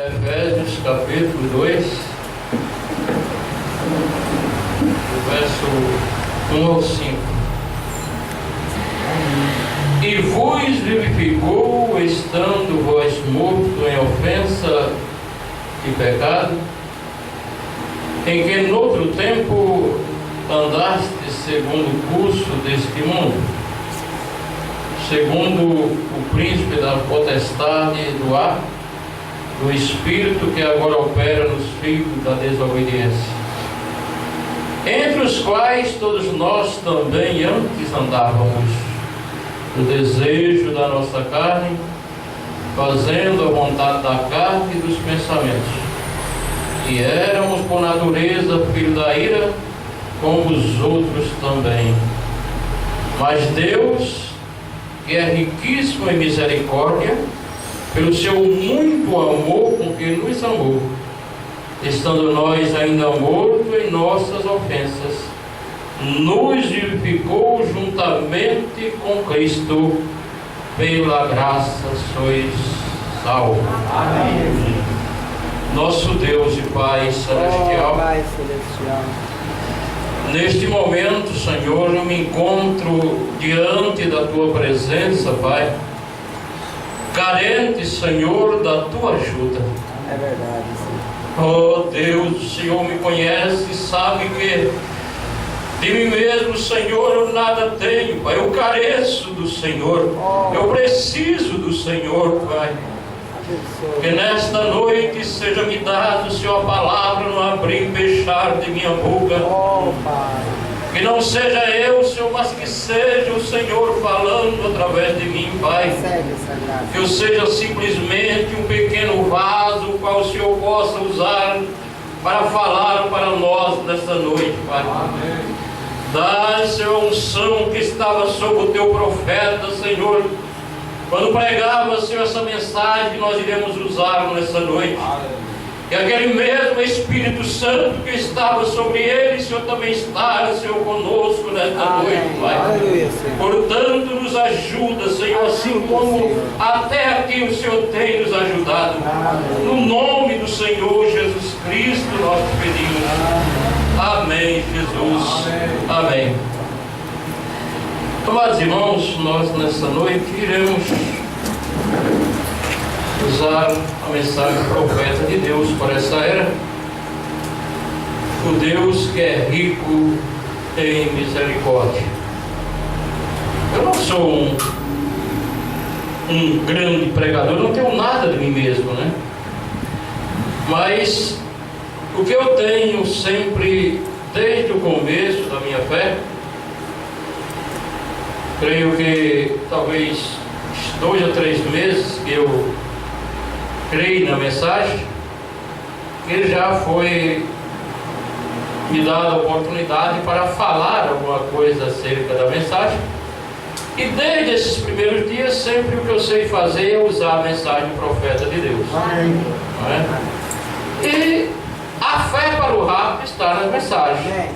Efésios capítulo 2, verso 1 ao 5. E vos vivificou, estando vós mortos em ofensa e pecado, em que noutro tempo andastes segundo o curso deste mundo, segundo o príncipe da potestade do ar, do Espírito que agora opera nos filhos da desobediência, entre os quais todos nós também antes andávamos, no desejo da nossa carne, fazendo a vontade da carne e dos pensamentos, e éramos por natureza filhos da ira, como os outros também. Mas Deus, que é riquíssimo em misericórdia, pelo seu muito amor com que nos amou, estando nós ainda mortos em nossas ofensas, nos vivificou juntamente com Cristo, pela graça sois salvos. Amém. Nosso Deus e Pai Celestial, Pai Celestial, neste momento, Senhor, eu me encontro diante da Tua presença, Pai, carente, Senhor, da Tua ajuda. é verdade, Senhor. Oh Deus, o Senhor me conhece e sabe que de mim mesmo, Senhor, eu nada tenho, Pai. Eu careço do Senhor, eu preciso do Senhor, Pai. Que nesta noite seja me dado, Senhor, a palavra no abrir e fechar de minha boca. Oh, Pai. Que não seja eu, Senhor, mas que seja o Senhor falando através de mim, Pai. Recebe essa graça. Que eu seja simplesmente um pequeno vaso, o qual o Senhor possa usar para falar para nós nesta noite, Pai. Amém. Dá, Senhor, a unção que estava sobre o Teu profeta, Senhor, quando pregava, Senhor, essa mensagem que nós iremos usar nessa noite. E aquele mesmo Espírito Santo que estava sobre ele, Senhor, também está, Senhor, conosco nesta noite, Pai. Aleluia, Senhor. Portanto, nos ajuda, Senhor, assim como até aqui o Senhor tem nos ajudado. No nome do Senhor Jesus Cristo, nós te pedimos. Amém, Jesus. Amém. Amados irmãos, nós nessa noite iremos usar a mensagem profeta de Deus para essa era. O Deus que é rico em misericórdia. Eu não sou um grande pregador, eu não tenho nada de mim mesmo, né? Mas o que eu tenho sempre, desde o começo da minha fé, creio que talvez 2 a 3 meses que eu creio na mensagem, que já foi me dada a oportunidade para falar alguma coisa acerca da mensagem. E desde esses primeiros dias, sempre o que eu sei fazer é usar a mensagem do profeta de Deus. Não é? E a fé para o rapto está nas mensagens.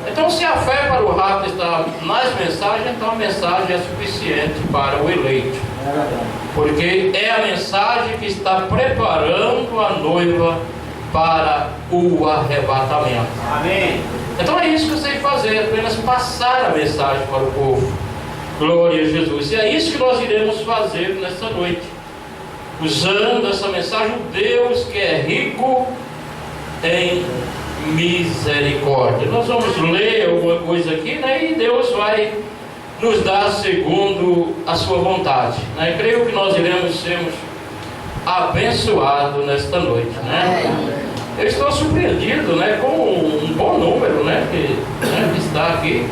Então, se a fé para o rapto está nas mensagens, então a mensagem é suficiente para o eleito. Porque é a mensagem que está preparando a noiva para o arrebatamento. Amém. Então é isso que eu sei fazer, apenas passar a mensagem para o povo. Glória a Jesus. E é isso que nós iremos fazer nessa noite, usando essa mensagem, o Deus que é rico em misericórdia. Nós vamos ler alguma coisa aqui, né? E Deus vai nos dar segundo a sua vontade, né? Creio que nós iremos sermos abençoados nesta noite, né? Eu estou surpreendido, né, com um bom número, né, que está aqui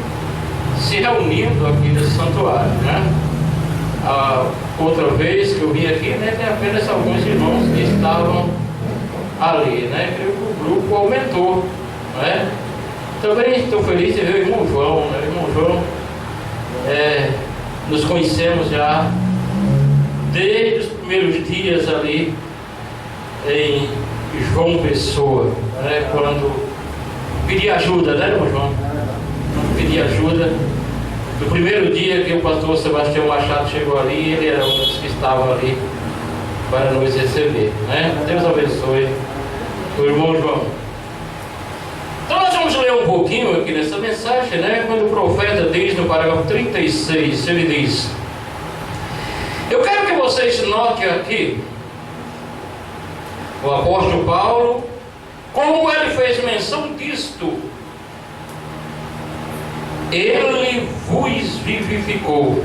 se reunindo aqui nesse santuário, né? A outra vez que eu vim aqui, né, tem apenas alguns irmãos que estavam ali, né? Creio que o grupo aumentou, né? Também estou feliz de ver o irmão João, né? O irmão João, nos conhecemos já desde os primeiros dias ali em João Pessoa, né? Quando pedi ajuda, né, irmão João? Pedi ajuda. No primeiro dia que o pastor Sebastião Machado chegou ali, ele era um dos que estavam ali para nos receber, né? Deus abençoe o irmão João. Então nós vamos ler um pouquinho aqui nessa mensagem, né? Quando o profeta diz no parágrafo 36, ele diz: eu quero que vocês notem aqui o apóstolo Paulo, como ele fez menção disto. Ele vos vivificou.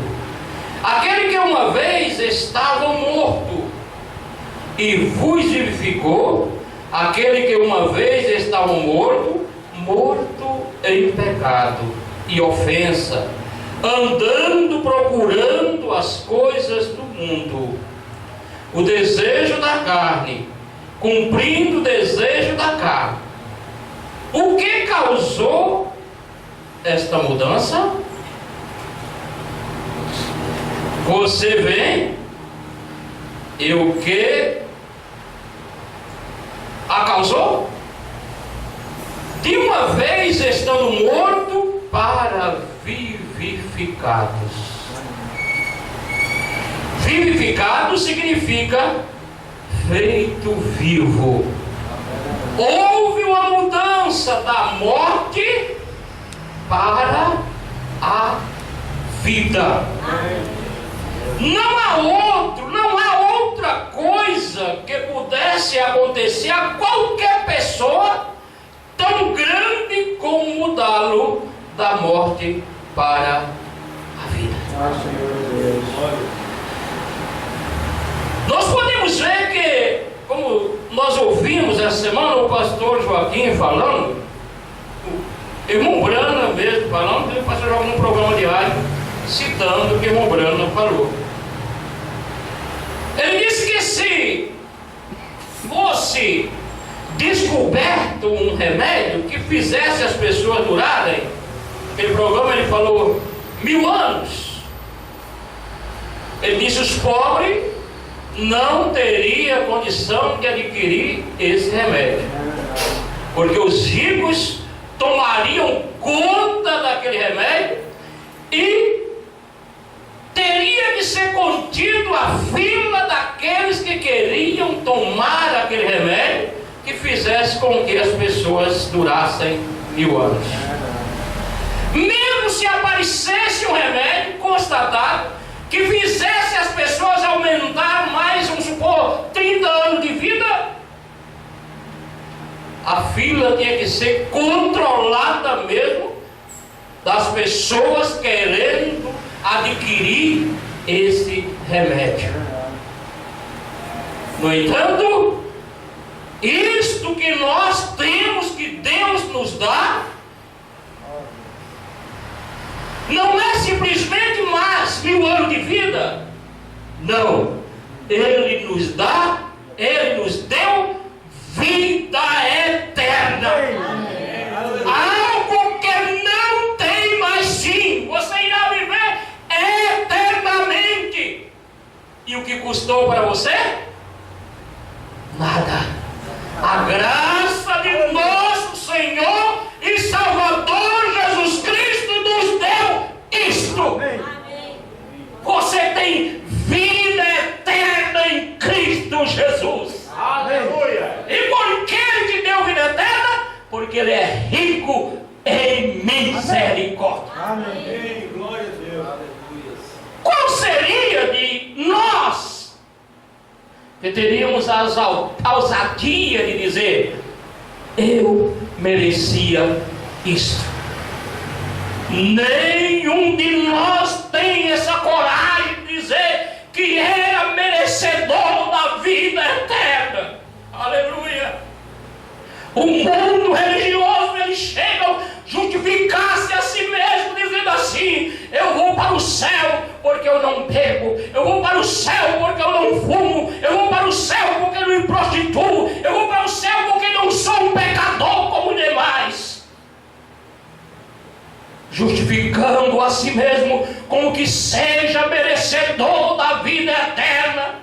Aquele que uma vez estava morto e vos vivificou, aquele que uma vez estava morto em pecado e ofensa, andando procurando as coisas do mundo, o desejo da carne, cumprindo o desejo da carne. O que causou esta mudança? Você vê, e o que a causou? De uma vez estando morto para vivificados. Vivificado significa feito vivo. Houve uma mudança da morte para a vida. Não há outra coisa que pudesse acontecer a qualquer pessoa tão grande como mudá-lo da morte para a vida. Nós podemos ver que, como nós ouvimos essa semana o pastor Joaquim falando, o irmão Brana mesmo falando, e o pastor Joaquim num programa de rádio citando o que o irmão Brana falou. Ele disse que se fosse descoberto um remédio que fizesse as pessoas durarem, aquele programa ele falou 1000 anos. Ele disse: os pobres não teriam condição de adquirir esse remédio, porque os ricos tomariam conta daquele remédio e teria de ser contido a fila daqueles que queriam tomar aquele remédio que fizesse com que as pessoas durassem 1000 anos. Mesmo se aparecesse um remédio constatado que fizesse as pessoas aumentar mais, vamos supor, 30 anos de vida, a fila tinha que ser controlada mesmo das pessoas querendo adquirir esse remédio. No entanto, isto que nós temos, que Deus nos dá, não é simplesmente mais 1000 anos de vida. Não, Ele nos dá, Ele nos deu vida eterna. Algo que não tem mais fim. Você irá viver eternamente. E o que custou para você? Nada. A graça de nosso Senhor e Salvador Jesus Cristo nos deu isto. Amém. Você tem vida eterna em Cristo Jesus. Aleluia. E por que Ele te deu vida eterna? Porque Ele é rico em misericórdia. Amém. Glória a Deus. Aleluia. Qual seria de nós que teríamos a ousadia de dizer: eu merecia isto? Nenhum de nós tem essa coragem de dizer que era merecedor da vida eterna. Aleluia. O mundo religioso, eles chegam a justificar-se a si mesmo, dizendo assim: eu vou para o céu porque eu não bebo, eu vou para o céu porque eu não fumo, eu vou para o céu porque eu não me prostituo, eu vou para o céu porque não sou um pecador como demais. Justificando a si mesmo como que seja merecedor da vida eterna.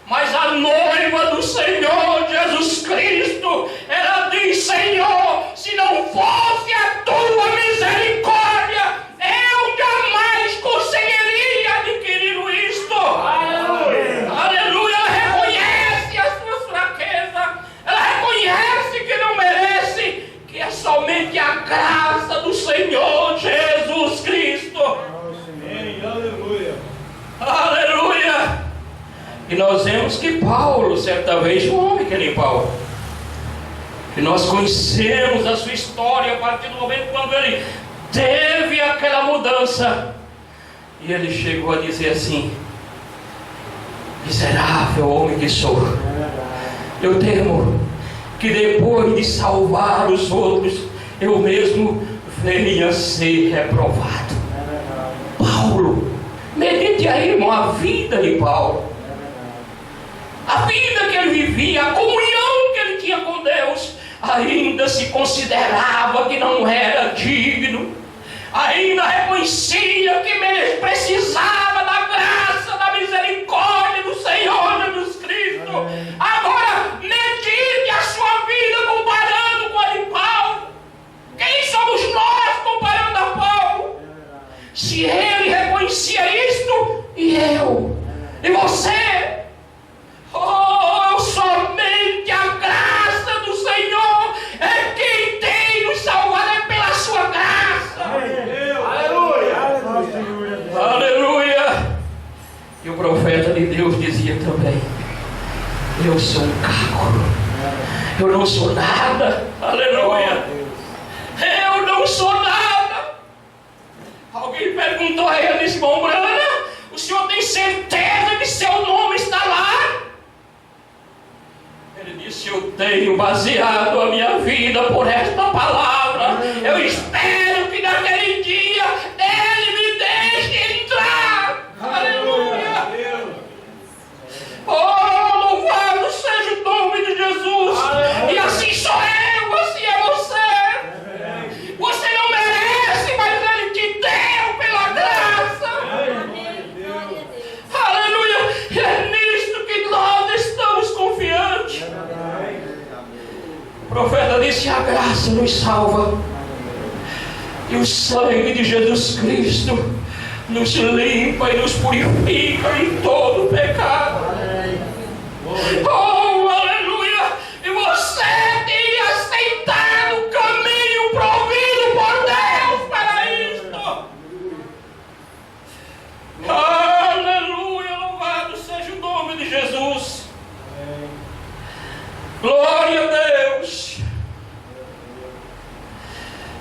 Mas a noiva do Senhor Jesus Cristo, ela diz: Senhor, se não fosse a tua misericórdia, eu jamais conseguiria adquirir isto. Aleluia. Aleluia. Ela sabemos que Paulo, certa vez, um homem que nem Paulo, que nós conhecemos a sua história a partir do momento quando ele teve aquela mudança, e ele chegou a dizer assim: miserável homem que sou, eu temo que depois de salvar os outros, eu mesmo venha a ser reprovado. Paulo, medite aí, irmão, a vida de Paulo, a vida que ele vivia, a comunhão que ele tinha com Deus. Ainda se considerava que não era digno, ainda reconhecia que precisava da graça, da misericórdia do Senhor Jesus Cristo. Agora, medite a sua vida comparando com a de Paulo. Quem somos nós comparando a Paulo? Se ele reconhecia isto, e eu, e você, somente a graça do Senhor é quem tem nos salvado, é pela sua graça. Aleluia! Aleluia! E o profeta de Deus dizia também: eu sou um caco, eu não sou nada. Aleluia! Eu não sou nada. Alguém perguntou a ele: irmão Brana, o senhor tem certeza que seu nome está lá? Ele disse: eu tenho baseado a minha vida por esta palavra. Eu espero que naquele dia ele me deixe entrar. Aleluia! Oh, louvado seja o nome de Jesus. E assim sou eu, assim é você. Você não merece, mas ele te deu pela graça. Aleluia! E é nisto que nós estamos confiantes. O profeta disse: a graça nos salva, e o sangue de Jesus Cristo nos limpa e nos purifica em todo pecado. Oh, aleluia! E você tem aceitado o caminho provido por Deus para isto. Aleluia! Louvado seja o nome de Jesus. Glória a Deus.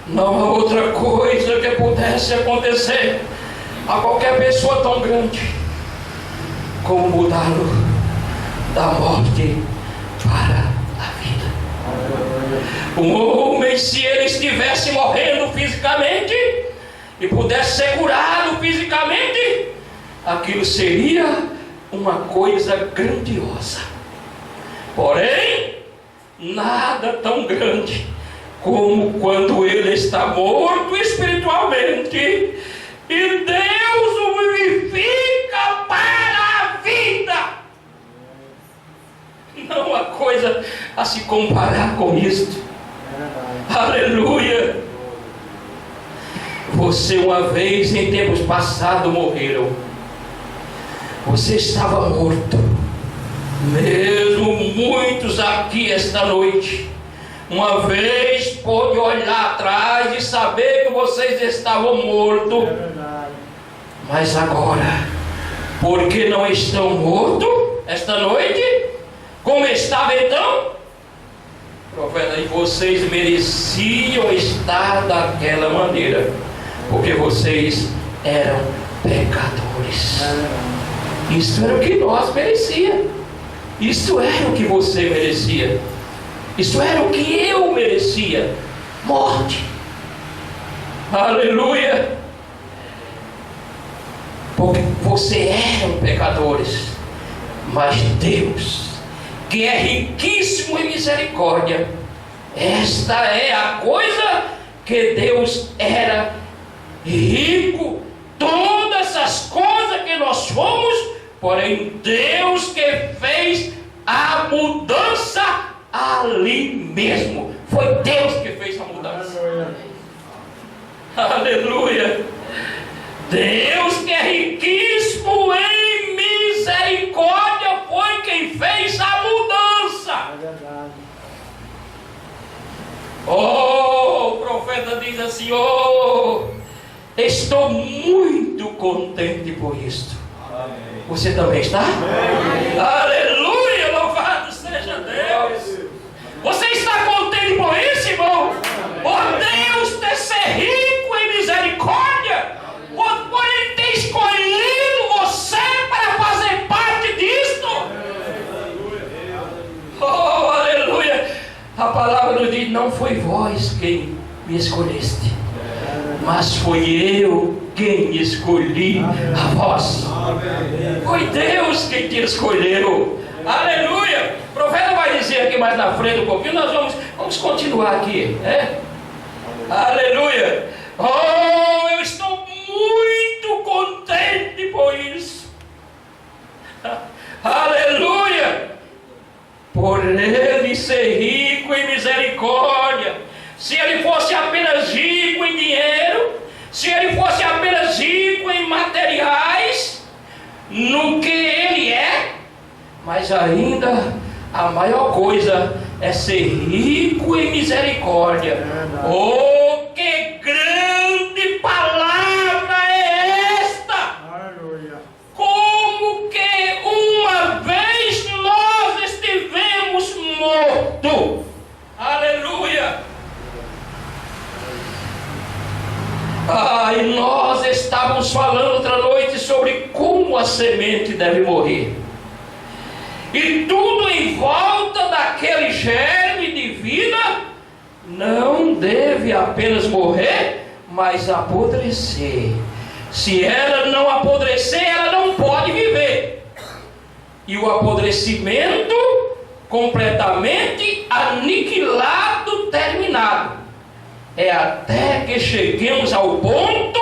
Não há outra coisa que pudesse acontecer a qualquer pessoa tão grande como mudá-lo da morte para a vida. Um homem, se ele estivesse morrendo fisicamente e pudesse ser curado fisicamente, aquilo seria uma coisa grandiosa. Porém, nada tão grande como quando ele está morto espiritualmente e Deus o vivifica para a vida. Não há coisa a se comparar com isto. Aleluia! Você uma vez em tempos passados morreram. Você estava morto. Mesmo muitos aqui esta noite, uma vez pôde olhar atrás e saber que vocês estavam mortos. Mas agora, porque não estão mortos esta noite, como estava então? Profeta, e vocês mereciam estar daquela maneira, porque vocês eram pecadores. Isso era o que nós merecíamos. Isso era o que você merecia. Isso era o que eu merecia. Morte. Aleluia. Porque você eram pecadores, mas Deus, que é riquíssimo em misericórdia, esta é a coisa que Deus era rico. Todas as coisas que nós fomos, porém Deus que fez a mudança ali mesmo. Foi Deus que fez a mudança. Aleluia. Deus que é riquíssimo em misericórdia foi quem fez a mudança. Oh, o profeta diz assim: oh, estou muito contente por isto. Você também está? Amém. Aleluia. A palavra nos diz: não foi vós quem me escolheste, mas foi eu quem escolhi a vós. Foi Deus quem te escolheu. Aleluia. O profeta vai dizer aqui mais na frente um pouquinho. Nós vamos continuar aqui, né? Aleluia. Oh, eu estou muito contente por isso. Aleluia. Por ele ser rico em misericórdia. Se ele fosse apenas rico em dinheiro, se ele fosse apenas rico em materiais, no que ele é, mas ainda a maior coisa é ser rico em misericórdia. Oh, que grande palavra é esta! Como que uma vez nós estivemos mortos. Aleluia! E nós estávamos falando outra noite sobre como a semente deve morrer. E tudo em volta daquele germe de vida não deve apenas morrer, mas apodrecer. Se ela não apodrecer, ela não pode viver. E o apodrecimento completamente aniquilado, terminado, é até que cheguemos ao ponto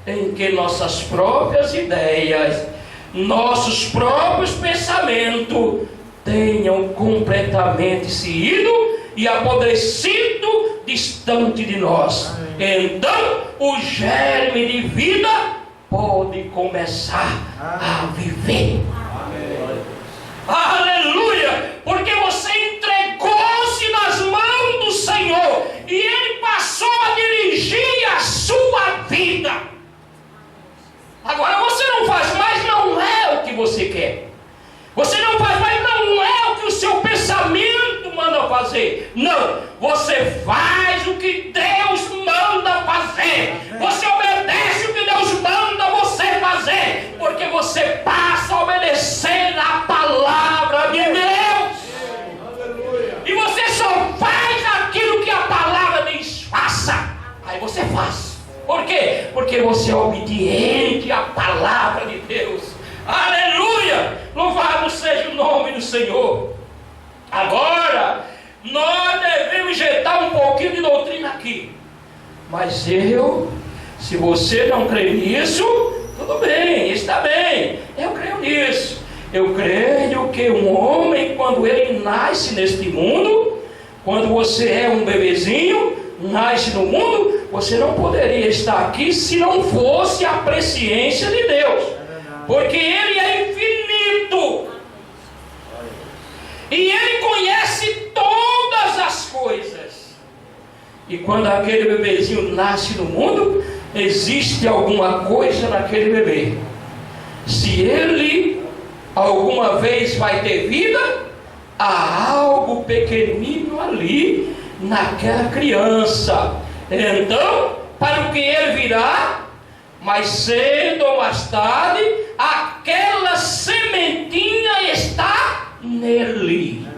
em que nossas próprias ideias, nossos próprios pensamentos tenham completamente se ido e apodrecido distante de nós. Então o germe de vida pode começar a viver. Aleluia! Porque você entregou-se nas mãos do Senhor e Ele passou a dirigir a sua vida. Agora você não faz mais, não é o que você quer. Você não faz mais, não é o que o seu pensamento manda fazer. Não, você faz o que Deus manda fazer. Você obedece o que Deus manda você fazer, porque você passa a obedecer a palavra de Deus. E você só faz aquilo que a palavra diz, faça. Aí você faz. Por quê? Porque você é obediente à palavra de Deus. Aleluia! Louvado seja o nome do Senhor. Agora, nós devemos injetar um pouquinho de doutrina aqui. Mas se você não crê nisso, tudo bem, está bem. Eu creio nisso. Eu creio que um homem, quando ele nasce neste mundo, quando você é um bebezinho, nasce no mundo, você não poderia estar aqui se não fosse a presciência de Deus, porque Ele é infinito e Ele conhece todas as coisas. E quando aquele bebezinho nasce no mundo, existe alguma coisa naquele bebê. Se ele alguma vez vai ter vida, há algo pequenino ali naquela criança. Então, para o que ele virá, mais cedo ou mais tarde, aquela sementinha está nele.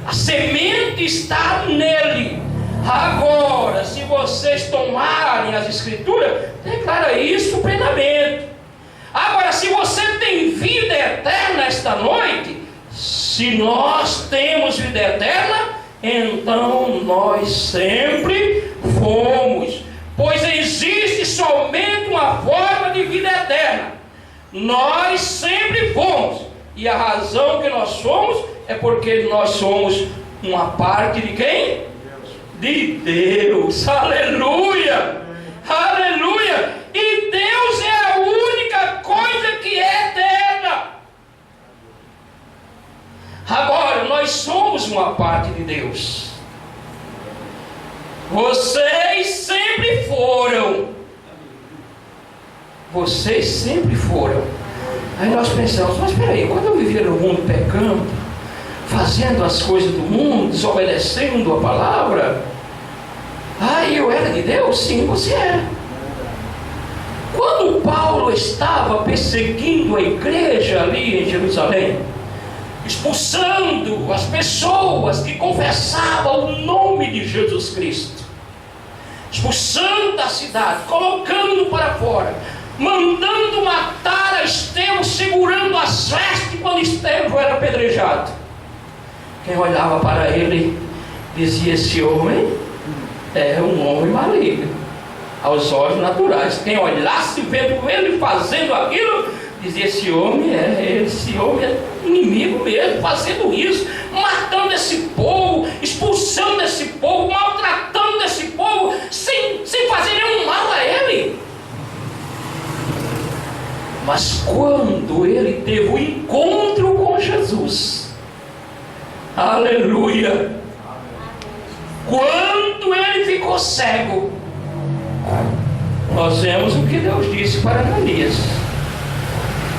A semente está nele. Agora, se vocês tomarem as escrituras, declara isso plenamente. Agora, se você tem vida eterna esta noite, se nós temos vida eterna, então nós sempre fomos, pois existe somente uma forma de vida eterna. Nós sempre fomos, e a razão que nós somos é porque nós somos uma parte de quem? De Deus. Aleluia! Aleluia! E Deus é a única coisa que é eterna. Agora, nós somos uma parte de Deus. Vocês sempre foram. Vocês sempre foram. Aí nós pensamos, mas peraí, quando eu vivia no mundo pecando, fazendo as coisas do mundo, desobedecendo a palavra, eu era de Deus? Sim, você era. Quando Paulo estava perseguindo a igreja ali em Jerusalém, expulsando as pessoas que confessavam o nome de Jesus Cristo, expulsando da cidade, colocando para fora, mandando matar a Estevão, segurando as vestes quando Estevão era apedrejado. Quem olhava para ele dizia: esse homem é um homem maligno aos olhos naturais. Quem olhasse vendo ele fazendo aquilo, dizia: esse homem é inimigo mesmo, fazendo isso, matando esse povo, expulsando esse povo, maltratando esse povo, sem fazer nenhum mal a ele. Mas quando ele teve o encontro com Jesus, aleluia, quando ele ficou cego, nós vemos o que Deus disse para Ananias.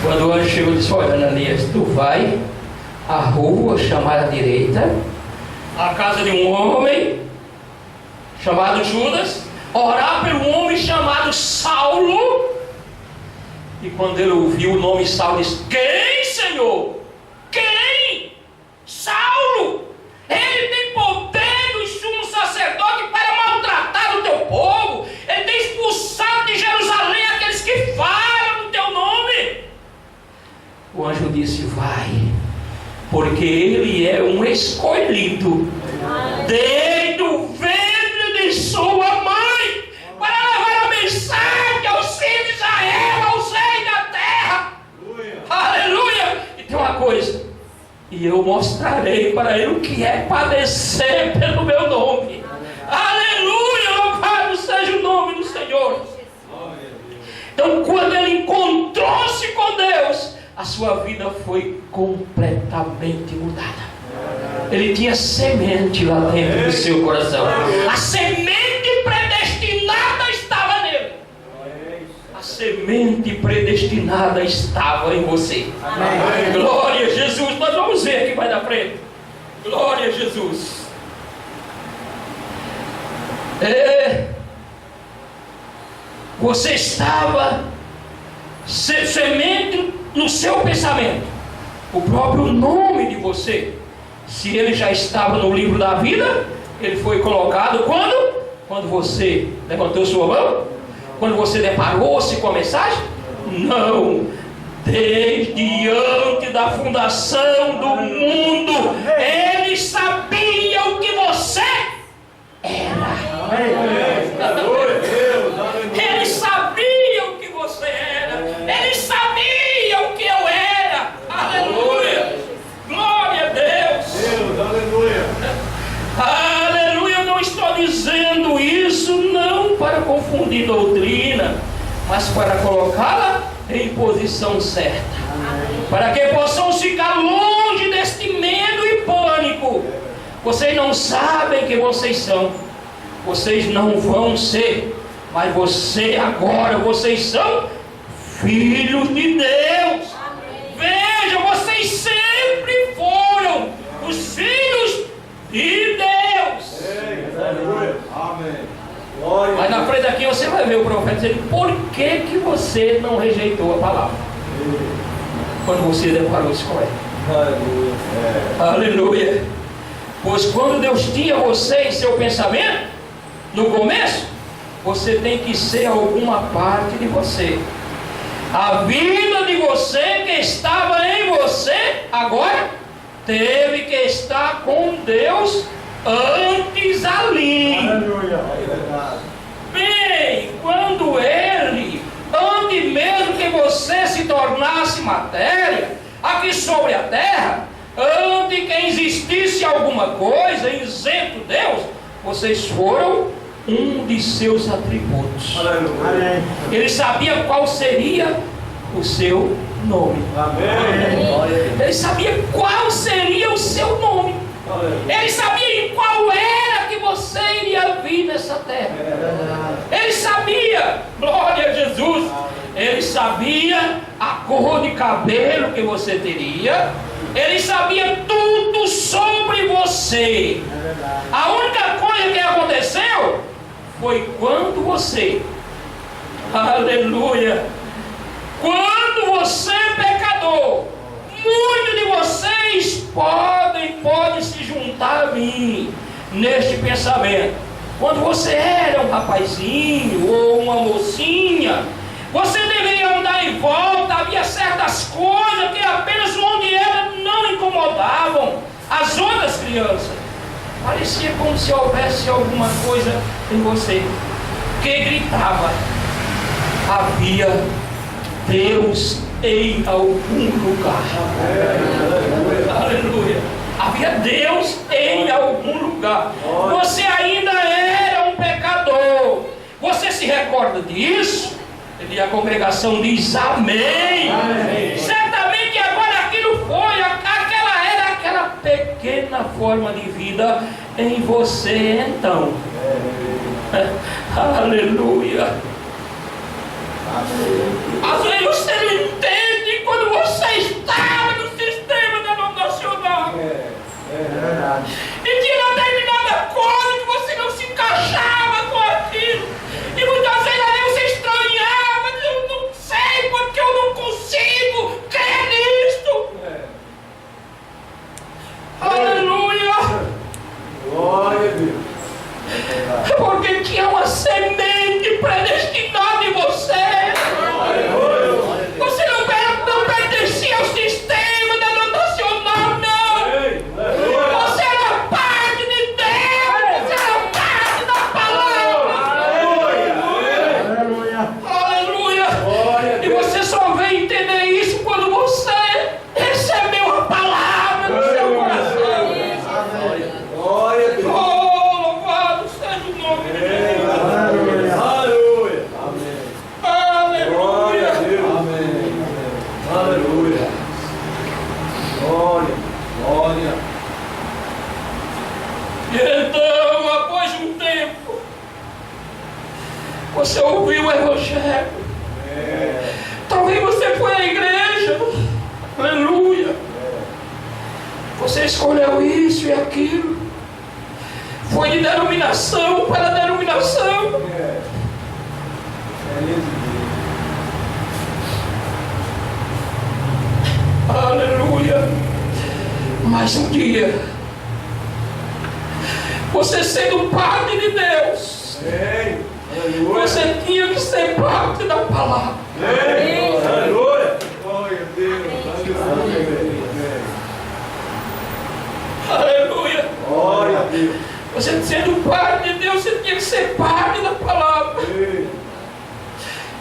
Quando o anjo chegou e disse: olha, Ananias, tu vai à rua chamada direita, à casa de um homem chamado Judas, orar pelo homem chamado Saulo. E quando ele ouviu o nome Saulo, disse: quem, Senhor? Quem? Saulo! Ele tem poder do sumo sacerdote para maltratar o teu povo. Ele tem expulsado de Jerusalém aqueles que falam no teu nome. O anjo disse: vai, porque ele é um escolhido desde o ventre de sua mãe, para levar a mensagem aos filhos de Israel, aos reis da terra. Aleluia! E tem uma coisa: e eu mostrarei para ele o que é padecer pelo meu nome. Aleluia! Louvado seja o nome do Senhor. Então, quando ele encontrou-se com Deus, a sua vida foi completamente mudada. Ele tinha semente lá dentro do seu coração. A semente predestinada estava nele. A semente predestinada estava em você. Amém. Glória a Jesus. Nós vamos ver aqui mais na frente. Glória a Jesus. Você estava semente no seu pensamento. O próprio nome de você, se ele já estava no livro da vida, ele foi colocado quando você levantou sua mão, quando você deparou-se com a mensagem? Não, desde antes da fundação do mundo, ele sabia o que você era. Ele sabia o que você era. Ele sabia o que eu era. Aleluia. Glória a Deus. Aleluia. Aleluia. Eu não estou dizendo isso não para confundir doutrina, mas para colocá-la em posição certa. Para que possamos ficar longe deste medo e pânico. Vocês não sabem quem vocês são. Vocês não vão ser, mas vocês são filhos de Deus. Veja, vocês sempre foram os filhos de Deus. Amém. Mas na frente aqui você vai ver o profeta dizendo: por que você não rejeitou a palavra? Quando você deparou-se com ela. Aleluia. Pois quando Deus tinha você em seu pensamento, no começo, você tem que ser alguma parte de você. A vida de você que estava em você, agora teve que estar com Deus antes ali. Bem, quando ele, antes mesmo que você se tornasse matéria, aqui sobre a terra, antes que existisse alguma coisa, isento Deus, vocês foram um de seus atributos. Amém. Ele sabia qual seria o seu nome. Amém. Ele sabia qual seria o seu nome. Amém. Ele sabia em qual era que você iria vir nessa terra. Ele sabia, glória a Jesus. Ele sabia a cor de cabelo que você teria. Ele sabia tudo sobre você. A única coisa que aconteceu foi quando você, aleluia, quando você pecador, muitos de vocês vocês podem se juntar a mim neste pensamento. Quando você era um rapazinho ou uma mocinha, você deveria andar em volta. Havia certas coisas que apenas onde era não incomodavam as outras crianças. Parecia como se houvesse alguma coisa em você que gritava: havia Deus em algum lugar. Aleluia. Havia Deus em algum lugar. Você ainda era um pecador. Você se recorda disso? E a congregação diz amém. Amém. Certamente agora aquilo foi, aquela era aquela pequena forma de vida em você então. Aleluia. Às vezes você não entende quando você estava no sistema denominacional. E tinha determinada coisa que você não se encaixava com aquilo. E muitas vezes ali você estranhava. Eu não sei porque eu não consigo crer nisto. Aleluia. Glória a Deus. Porque tinha uma semente predestinada em você. Você não pertencia ao sistema denominacional, não. Você era parte de Deus. Você era parte da palavra. Aleluia. E você só vem entender isso quando você recebeu a palavra no seu coração. Glória a Deus. Oh, louvado seja o nome de Deus. Aleluia. Amém. Glória a Aleluia. Deus. Amém. Aleluia. Glória. Glória. E então, após um tempo, você ouviu o Evangelho. Talvez você foi à igreja. Aleluia. Você escolheu isso e aquilo. Foi de denominação para denominação. Aleluia. Mas um dia, você sendo parte de Deus, você tinha que ser parte da palavra. Aleluia. Glória a Deus. Aleluia. Glória a Deus. Você sendo parte de Deus, você tinha que ser parte da palavra.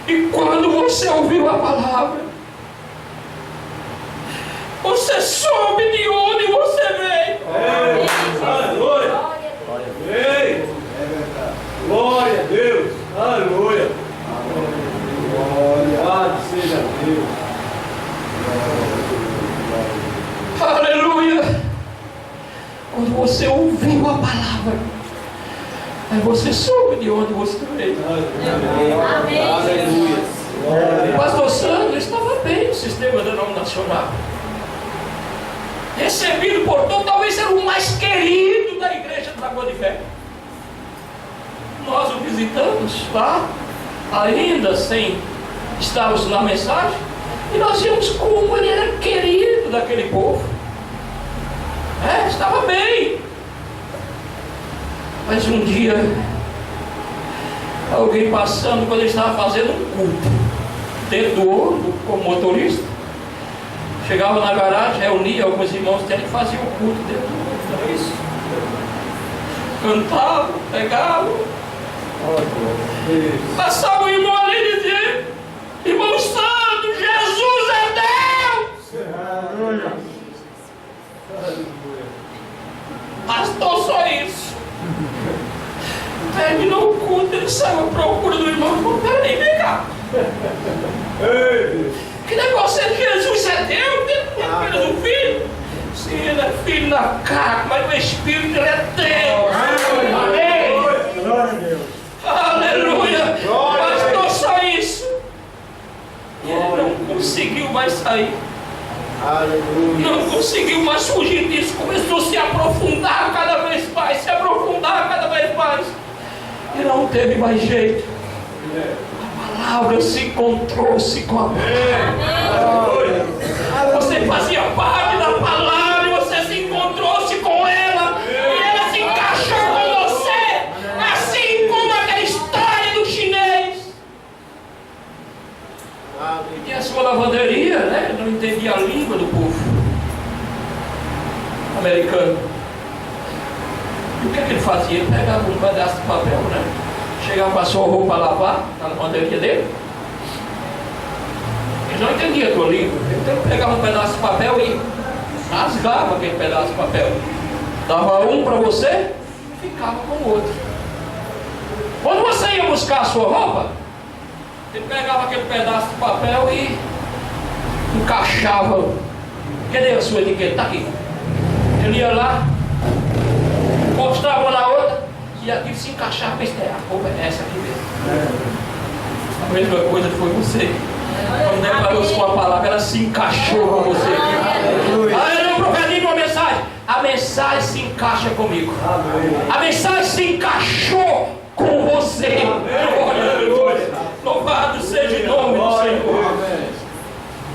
E quando você ouviu a palavra, você soube de onde você veio. Aleluia. É verdade. Glória a Deus. Aleluia. Louvado seja Deus. Aleluia. Quando você ouviu a palavra, aí você soube de onde você veio. Amém. Aleluia. O pastor Sandro estava bem no sistema denominacional, recebido por todos, talvez era o mais querido da igreja de Lagoa de Fé. Nós o visitamos lá, ainda sem estarmos na mensagem, e nós vimos como ele era querido daquele povo. Estava bem. Mas um dia, alguém passando, quando ele estava fazendo um culto dentro do ônibus, como motorista, chegava na garagem, reunia alguns irmãos dele e fazia o culto dentro do ônibus. Era isso. Cantavam, pegavam. Passava o irmão ali e dizia: irmão Santo, Jesus é Deus. Pastor, só isso. Terminou o culto, ele saiu à procura do irmão e falou: peraí, vem cá. Que negócio é Jesus é Deus? Tem apenas um filho? Sim, ele é filho na carne, mas o Espírito ele é Deus. Amém. Glória a Deus. Aleluia. Pastor, só isso. E ele não conseguiu mais sair. Aleluia. Não conseguiu mais fugir disso. Começou a se aprofundar cada vez mais. Se aprofundar cada vez mais. E não teve mais jeito. A palavra se encontrou-se com a palavra. Você fazia parte da palavra e E o que ele fazia? Ele pegava um pedaço de papel, né? Chegava com a sua roupa a lavar, na lavanderia dele. Ele não entendia a tua língua. Então ele pegava um pedaço de papel e rasgava aquele pedaço de papel. Dava um para você, ficava com o outro. Quando você ia buscar a sua roupa, ele pegava aquele pedaço de papel e encaixava. Cadê a sua etiqueta? Está aqui. Ele ia lá, mostrava na outra, e aquilo se encaixava para esperar. A roupa é essa aqui mesmo. A mesma coisa foi você. Quando deparou-se com a palavra, ela se encaixou com você. Aleluia, profetia uma mensagem. A mensagem se encaixa comigo. A mensagem se encaixou com você. Aleluia. Louvado seja o nome do Senhor.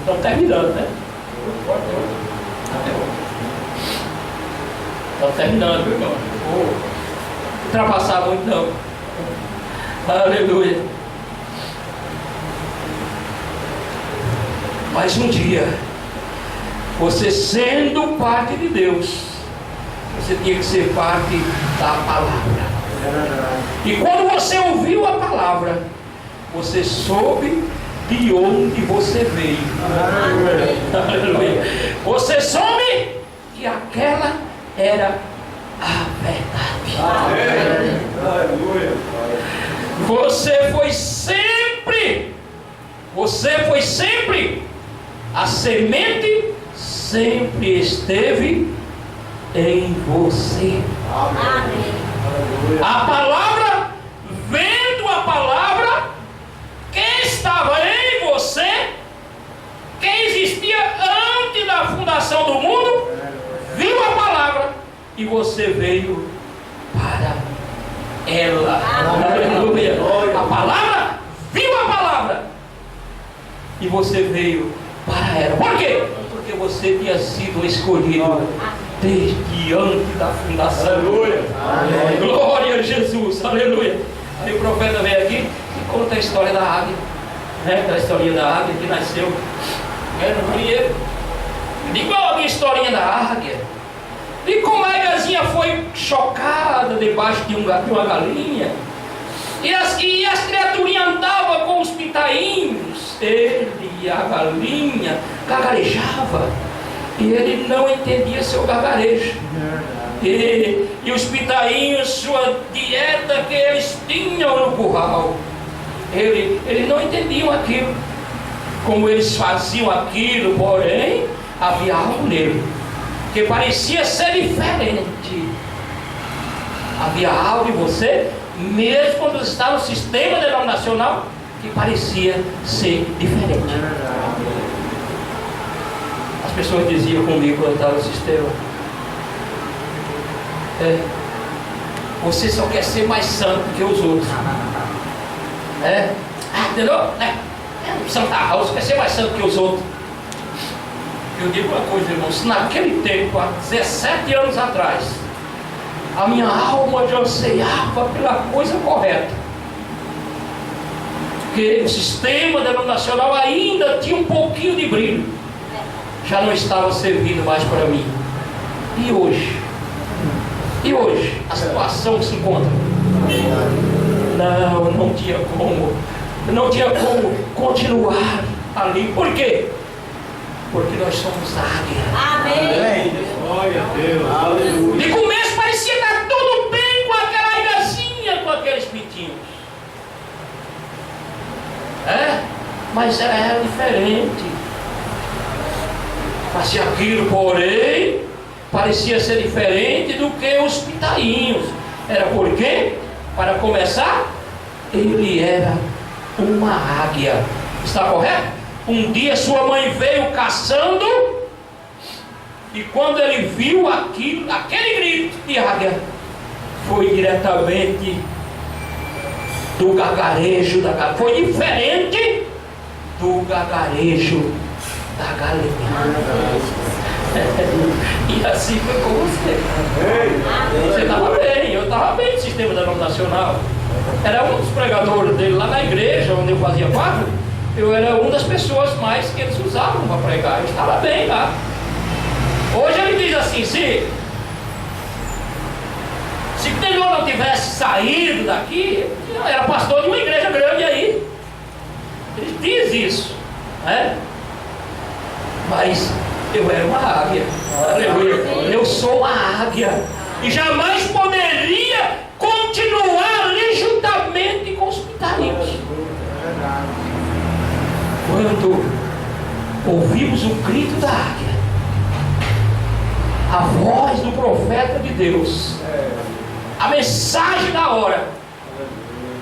Estamos terminando, né? Estamos terminando, meu irmão. Ultrapassar muito não. Aleluia. Mas um dia, você sendo parte de Deus, você tinha que ser parte da palavra. E quando você ouviu a palavra, você soube de onde você veio. Aleluia. Você soube que aquela era a verdade. Aleluia. Você foi sempre, a semente sempre esteve em você. Amém. A palavra, vendo a palavra que estava em você, que existia antes da fundação do mundo, viu a palavra e você veio para ela. Aleluia. A palavra, viu a palavra e você veio para ela. Por quê? Porque você tinha sido escolhido desde antes da fundação. Aleluia. Glória a Jesus. Aleluia. Aí o profeta vem aqui e conta a história da águia, né? Aquela historinha da águia que nasceu no banheiro. Igual a historinha da águia. E como a águiazinha foi chocada debaixo de uma galinha. E as criaturinhas andavam com os pintainhos. Ele e a galinha gagarejava. E ele não entendia seu gargarejo. E os pintainhos, sua dieta que eles tinham no curral. Eles não entendiam aquilo. Como eles faziam aquilo, porém, havia algo nele que parecia ser diferente. Havia algo em você, mesmo quando está no sistema denominacional, que parecia ser diferente. As pessoas diziam comigo quando eu estava no sistema: você só quer ser mais santo que os outros. Entendeu? Santa Rosa quer ser mais santo que os outros. Eu digo uma coisa, irmãos, naquele tempo, há 17 anos atrás, a minha alma já anseiava pela coisa correta. Porque o sistema denominacional ainda tinha um pouquinho de brilho. Já não estava servindo mais para mim. E hoje? A situação que se encontra? Não tinha como. Não tinha como continuar ali. Por quê? Porque nós somos águia. Amém. Glória a Deus. Aleluia. De começo parecia estar tudo bem com aquela águiazinha, com aqueles pintinhos. Mas era diferente. Fazia aquilo, porém, parecia ser diferente do que os pintainhos. Era por quê? Para começar, ele era uma águia. Está correto? Um dia sua mãe veio caçando, e quando ele viu aquele grito de águia, foi diretamente do gargarejo da galinha. Foi diferente do gargarejo da galinha. E assim foi com você. Você estava bem, eu estava bem no sistema denominacional. Era um dos pregadores dele lá na igreja onde eu fazia parte. Eu era uma das pessoas mais que eles usavam para pregar. Eu estava bem lá. Hoje ele diz assim: se tivesse saído daqui, eu era pastor de uma igreja grande aí. Ele diz isso, né? Mas eu era uma águia. Aleluia. Eu sou uma águia. E jamais poderia continuar ali juntamente com os pitaios. Quando ouvimos o grito da águia, a voz do profeta de Deus, a mensagem da hora,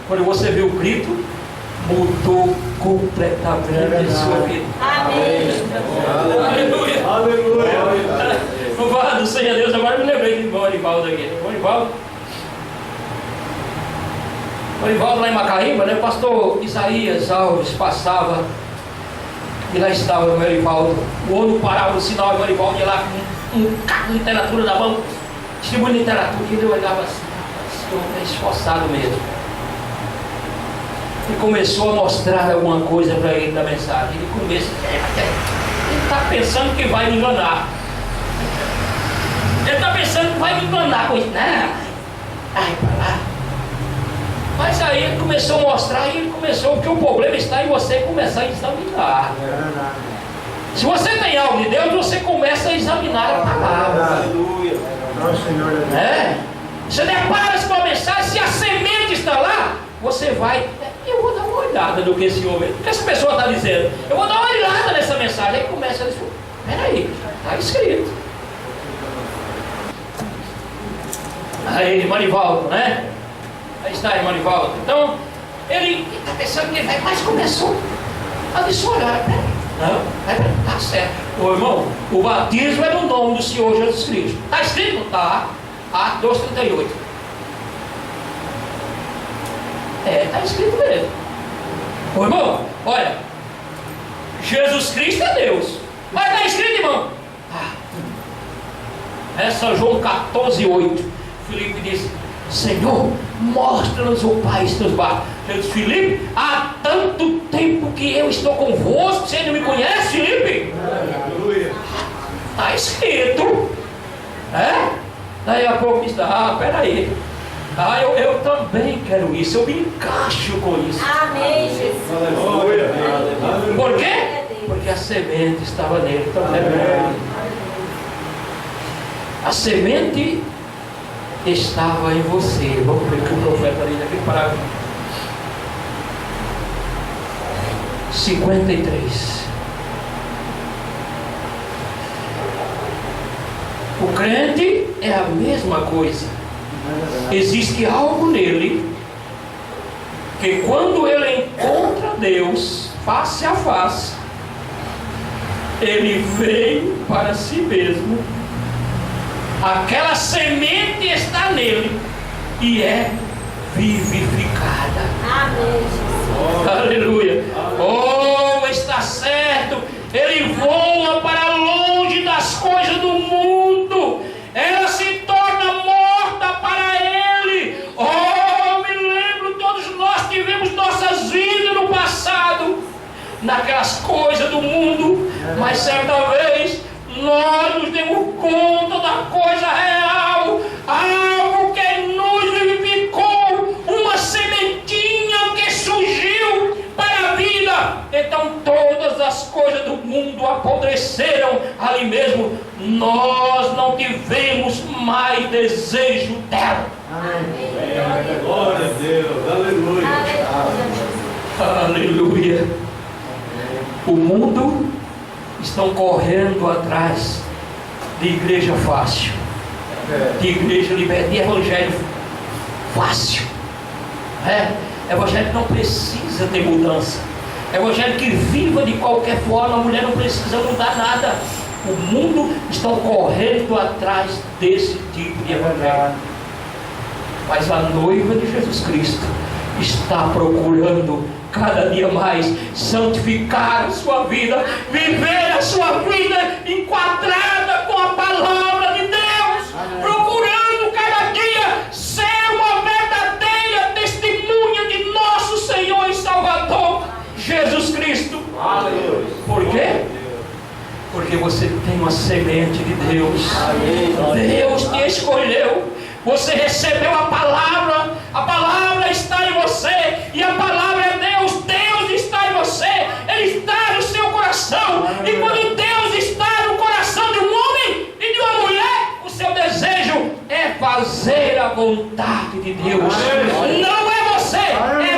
quando você viu o grito, mudou completamente a sua vida. Amém. Aleluia. Aleluia. Louvado seja Deus. Agora eu me lembrei de Morivaldo aqui. Morivaldo lá em Macaíba, né? O pastor Isaías Alves passava e lá estava o Morivaldo. O outro parava no sinal e o Morivaldo ia lá com um caco de literatura na mão, distribuindo literatura, e ele olhava assim, esse homem é esforçado mesmo. E começou a mostrar alguma coisa para ele da mensagem. Ele começa, ele está pensando que vai me enganar. Ele está pensando que vai me enganar com isso. Não, vai para lá. Mas aí ele começou a mostrar e ele começou, porque o problema está em você começar a examinar. Se você tem algo de Deus, você começa a examinar a palavra. Aleluia. Nosso Senhor Você depara-se com a mensagem, se a semente está lá, você vai, eu vou dar uma olhada no que esse homem, o que essa pessoa está dizendo. Eu vou dar uma olhada nessa mensagem. Aí começa a dizer, peraí, está escrito. Aí, Manivaldo, né? Aí está aí, Manivaldo. Então, ele está pensando que ele vai, mas começou a dissolver. Não, tá certo. Ô irmão, o batismo é no nome do Senhor Jesus Cristo. Está escrito? Tá. Atos 2:38. Está escrito mesmo. Ô irmão, olha, Jesus Cristo é Deus. Mas está escrito, irmão. São João 14:8. Filipe disse, Senhor, mostra-nos o Pai em teus barcos. Eu disse, Filipe, há tanto tempo que eu estou convosco, você não me conhece, Filipe? Aleluia. Está escrito. Daí a pouco disse, peraí. Eu também quero isso, eu me encaixo com isso. Amém, Jesus. Aleluia. Por quê? Porque a semente estava nele também. A semente estava em você. Vamos ver o que o profeta diz naquele parágrafo 53. O crente é a mesma coisa. Existe algo nele que quando ele encontra Deus face a face, ele veio para si mesmo. Aquela semente está nele e é vivificada. Amém, Jesus. Aleluia. Oh, está certo. Ele voa para longe das coisas do mundo. Ela se torna morta para ele. Oh, me lembro, todos nós tivemos nossas vidas no passado naquelas coisas do mundo, mas certa vez nós nos demos conta da coisa real, algo que nos vivificou, uma sementinha que surgiu para a vida. Então todas as coisas do mundo apodreceram ali mesmo. Nós não tivemos mais desejo dela. Amém. Glória a Deus. Aleluia. Aleluia. O mundo estão correndo atrás de igreja fácil, de igreja liberta, de evangelho fácil. Evangelho que não precisa ter mudança. Evangelho que viva de qualquer forma, a mulher não precisa mudar nada. O mundo está correndo atrás desse tipo de evangelho. Mas a noiva de Jesus Cristo está procurando cada dia mais santificar a sua vida, viver a sua vida enquadrada com a palavra de Deus, procurando cada dia ser uma verdadeira testemunha de nosso Senhor e Salvador Jesus Cristo. Aleluia. Por quê? Porque você tem uma semente de Deus. Deus te escolheu. Você recebeu a palavra está em você, e a palavra é Deus, Deus está em você, Ele está no seu coração, e quando Deus está no coração de um homem e de uma mulher, o seu desejo é fazer a vontade de Deus. Não é você, é